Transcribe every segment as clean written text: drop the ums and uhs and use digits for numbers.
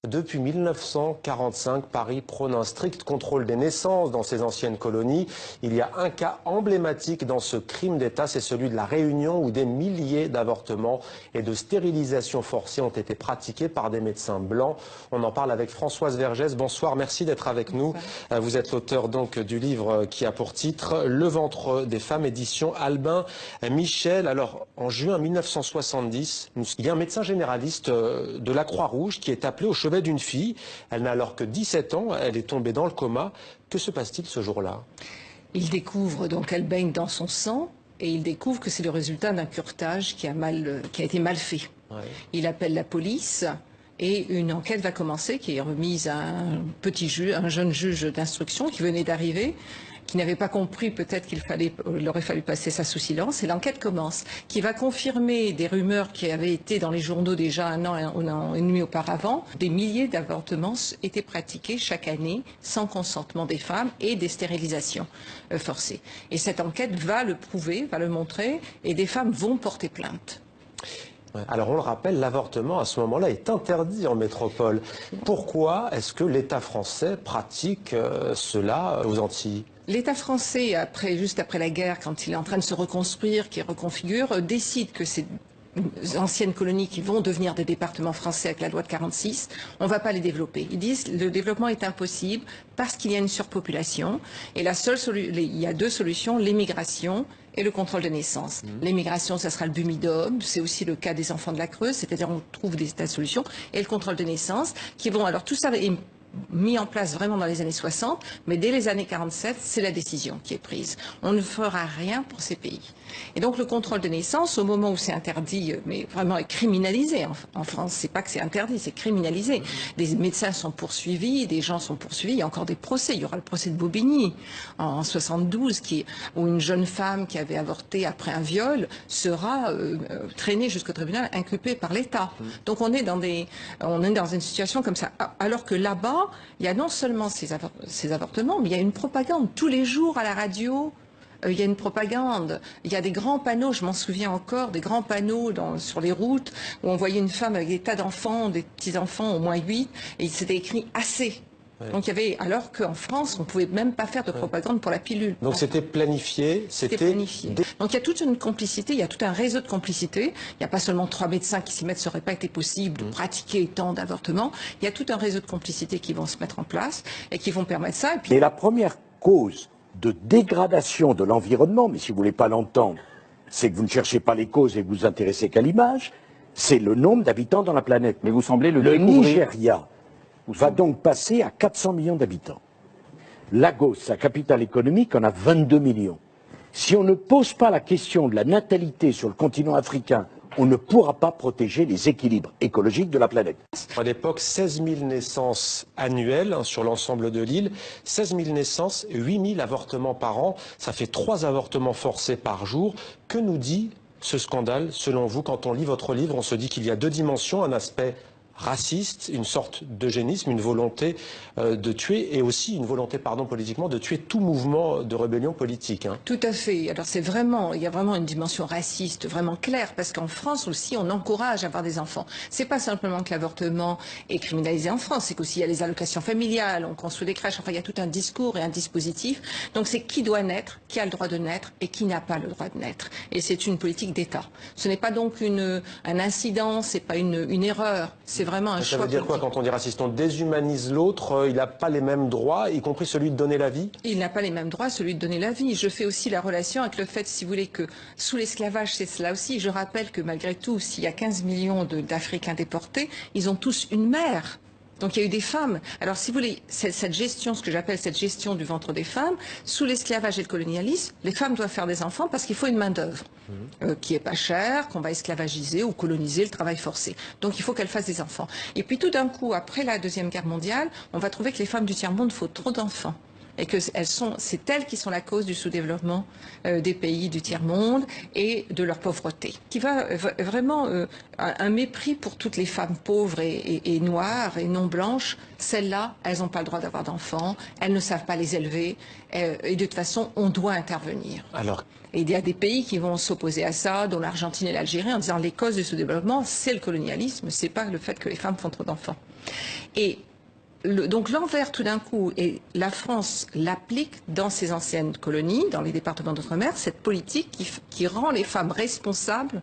Depuis 1945, Paris prône un strict contrôle des naissances dans ses anciennes colonies. Il y a un cas emblématique dans ce crime d'État, c'est celui de la Réunion où des milliers d'avortements et de stérilisations forcées ont été pratiqués par des médecins blancs. On en parle avec Françoise Vergès. Bonsoir, merci d'être avec nous. Vous êtes l'auteur donc du livre qui a pour titre Le ventre des femmes, édition Albin Michel. Alors, en juin 1970, il y a un médecin généraliste de la Croix-Rouge qui est appelé au chevet d'une fille. Elle n'a alors que 17 ans, elle est tombée dans le coma. Que se passe-t-il ce jour-là? Il découvre donc qu'elle baigne dans son sang et il découvre que c'est le résultat d'un curetage qui a été mal fait. Ouais. Il appelle la police et une enquête va commencer qui est remise à un jeune juge d'instruction qui venait d'arriver, qui n'avait pas compris peut-être il aurait fallu passer ça sous silence. Et l'enquête commence, qui va confirmer des rumeurs qui avaient été dans les journaux déjà un an et demi auparavant. Des milliers d'avortements étaient pratiqués chaque année sans consentement des femmes et des stérilisations forcées. Et cette enquête va le prouver, va le montrer, et des femmes vont porter plainte. Alors on le rappelle, l'avortement à ce moment-là est interdit en métropole. Pourquoi est-ce que l'État français pratique cela aux Antilles? L'État français, juste après la guerre, quand il est en train de se reconstruire, qui reconfigure, décide que ces anciennes colonies qui vont devenir des départements français avec la loi de 46, on ne va pas les développer. Ils disent que le développement est impossible parce qu'il y a une surpopulation. Et il y a deux solutions, l'émigration et le contrôle de naissance. L'émigration, ça sera le Bumidum, c'est aussi le cas des enfants de la Creuse, c'est-à-dire on trouve des solutions, et le contrôle de naissance, qui vont, alors tout ça est mis en place vraiment dans les années 60, mais dès les années 47, c'est la décision qui est prise. On ne fera rien pour ces pays. Et donc le contrôle de naissance, au moment où c'est interdit, mais vraiment est criminalisé en France, c'est pas que c'est interdit, c'est criminalisé. Des médecins sont poursuivis, des gens sont poursuivis, il y a encore des procès. Il y aura le procès de Bobigny en 72, où une jeune femme qui avait avorté après un viol sera traînée jusqu'au tribunal, inculpée par l'État. Donc on est dans une situation comme ça. Alors que là-bas, il y a non seulement ces avortements, mais il y a une propagande tous les jours à la radio. Il y a une propagande, il y a des grands panneaux, je m'en souviens encore, des grands panneaux sur les routes où on voyait une femme avec des tas d'enfants, des petits-enfants, au moins 8, et c'était écrit assez. Ouais. Donc il y avait, alors qu'en France, on ne pouvait même pas faire de propagande pour la pilule. Donc c'était planifié, c'était planifié. Donc il y a toute une complicité, il y a tout un réseau de complicité. Il n'y a pas seulement 3 médecins qui s'y mettent, ça n'aurait pas été possible de pratiquer tant d'avortements. Il y a tout un réseau de complicité qui vont se mettre en place et qui vont permettre ça. Et la première cause de dégradation de l'environnement, mais si vous ne voulez pas l'entendre, c'est que vous ne cherchez pas les causes et que vous vous intéressez qu'à l'image, c'est le nombre d'habitants dans la planète. Mais vous semblez le Nigeria va donc passer à 400 millions d'habitants. Lagos, sa capitale économique, en a 22 millions. Si on ne pose pas la question de la natalité sur le continent africain, on ne pourra pas protéger les équilibres écologiques de la planète. À l'époque, 16 000 naissances annuelles sur l'ensemble de l'île, 16 000 naissances, 8 000 avortements par an, ça fait 3 avortements forcés par jour. Que nous dit ce scandale, selon vous? Quand on lit votre livre, on se dit qu'il y a 2 dimensions, un aspect raciste, une sorte d'eugénisme, une volonté de tuer, et aussi une volonté, politiquement, de tuer tout mouvement de rébellion politique. Hein. Tout à fait. Alors il y a vraiment une dimension raciste vraiment claire, parce qu'en France aussi, on encourage à avoir des enfants. C'est pas simplement que l'avortement est criminalisé en France, c'est qu'aussi il y a les allocations familiales, on construit des crèches, enfin il y a tout un discours et un dispositif. Donc c'est qui doit naître, qui a le droit de naître et qui n'a pas le droit de naître. Et c'est une politique d'État. Ce n'est pas donc un incident, c'est pas une erreur, c'est vraiment un choix. Ça veut dire quoi quand on dit raciste? On déshumanise l'autre, il n'a pas les mêmes droits, y compris celui de donner la vie? Il n'a pas les mêmes droits, celui de donner la vie. Je fais aussi la relation avec le fait, si vous voulez, que sous l'esclavage, c'est cela aussi. Je rappelle que malgré tout, s'il y a 15 millions d'Africains déportés, ils ont tous une mère. Donc il y a eu des femmes. Alors si vous voulez, cette gestion, ce que j'appelle cette gestion du ventre des femmes, sous l'esclavage et le colonialisme, les femmes doivent faire des enfants parce qu'il faut une main-d'œuvre qui est pas chère, qu'on va esclavagiser ou coloniser, le travail forcé. Donc il faut qu'elles fassent des enfants. Et puis tout d'un coup, après la Deuxième Guerre mondiale, on va trouver que les femmes du tiers-monde font trop d'enfants. et que c'est elles qui sont la cause du sous-développement des pays du tiers-monde et de leur pauvreté. Qui va vraiment un mépris pour toutes les femmes pauvres et noires et non blanches. Celles-là, elles n'ont pas le droit d'avoir d'enfants, elles ne savent pas les élever, et de toute façon, on doit intervenir. Alors, et il y a des pays qui vont s'opposer à ça, dont l'Argentine et l'Algérie, en disant les causes du sous-développement, c'est le colonialisme, c'est pas le fait que les femmes font trop d'enfants. Et donc l'envers tout d'un coup, et la France l'applique dans ses anciennes colonies, dans les départements d'outre-mer, cette politique qui rend les femmes responsables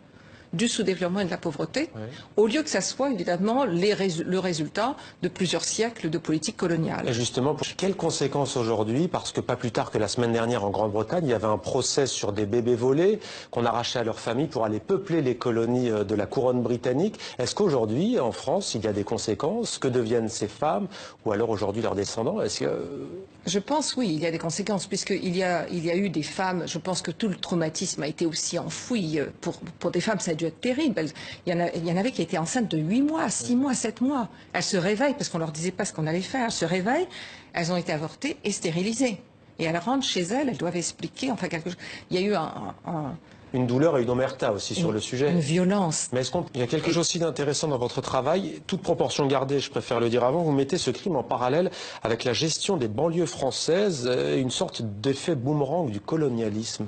du sous-développement et de la pauvreté, oui, au lieu que ça soit évidemment le résultat de plusieurs siècles de politique coloniale. Et justement, quelles conséquences aujourd'hui? Parce que pas plus tard que la semaine dernière en Grande-Bretagne, il y avait un procès sur des bébés volés qu'on arrachait à leur famille pour aller peupler les colonies de la couronne britannique. Est-ce qu'aujourd'hui, en France, il y a des conséquences? Que deviennent ces femmes? Ou alors aujourd'hui leurs descendants? Est-ce que... Je pense, oui, il y a des conséquences, puisqu'il y a eu des femmes, je pense que tout le traumatisme a été aussi enfoui. Pour des femmes, ça a dû être terrible. Il y en avait qui étaient enceintes de 8 mois, 6 mois, 7 mois. Elles se réveillent, parce qu'on leur disait pas ce qu'on allait faire. Elles se réveillent, elles ont été avortées et stérilisées. Et elles rentrent chez elles, elles doivent expliquer, enfin quelque chose. Il y a eu une douleur et une omerta aussi sur le sujet. Une violence. Mais est-ce qu'il y a quelque chose aussi d'intéressant dans votre travail? Toute proportion gardée, je préfère le dire avant, vous mettez ce crime en parallèle avec la gestion des banlieues françaises, une sorte d'effet boomerang du colonialisme.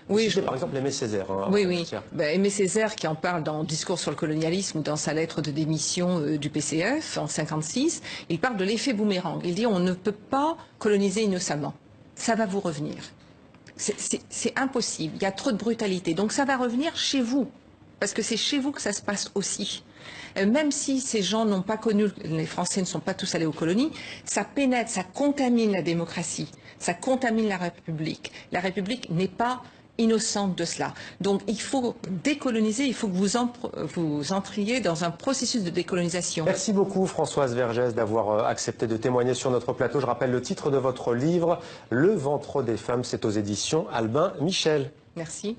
Oui, par exemple Aimé Césaire. Hein, oui, oui. Aimé Césaire qui en parle dans Discours sur le colonialisme ou dans sa lettre de démission du PCF en 1956, il parle de l'effet boomerang. Il dit on ne peut pas coloniser innocemment. Ça va vous revenir. C'est impossible, il y a trop de brutalité. Donc ça va revenir chez vous, parce que c'est chez vous que ça se passe aussi. Même si ces gens n'ont pas connu, les Français ne sont pas tous allés aux colonies, ça pénètre, ça contamine la démocratie, ça contamine la République. La République n'est pas innocente de cela. Donc il faut décoloniser, il faut que vous entriez dans un processus de décolonisation. Merci beaucoup Françoise Vergès d'avoir accepté de témoigner sur notre plateau. Je rappelle le titre de votre livre, Le ventre des femmes, c'est aux éditions Albin Michel. Merci.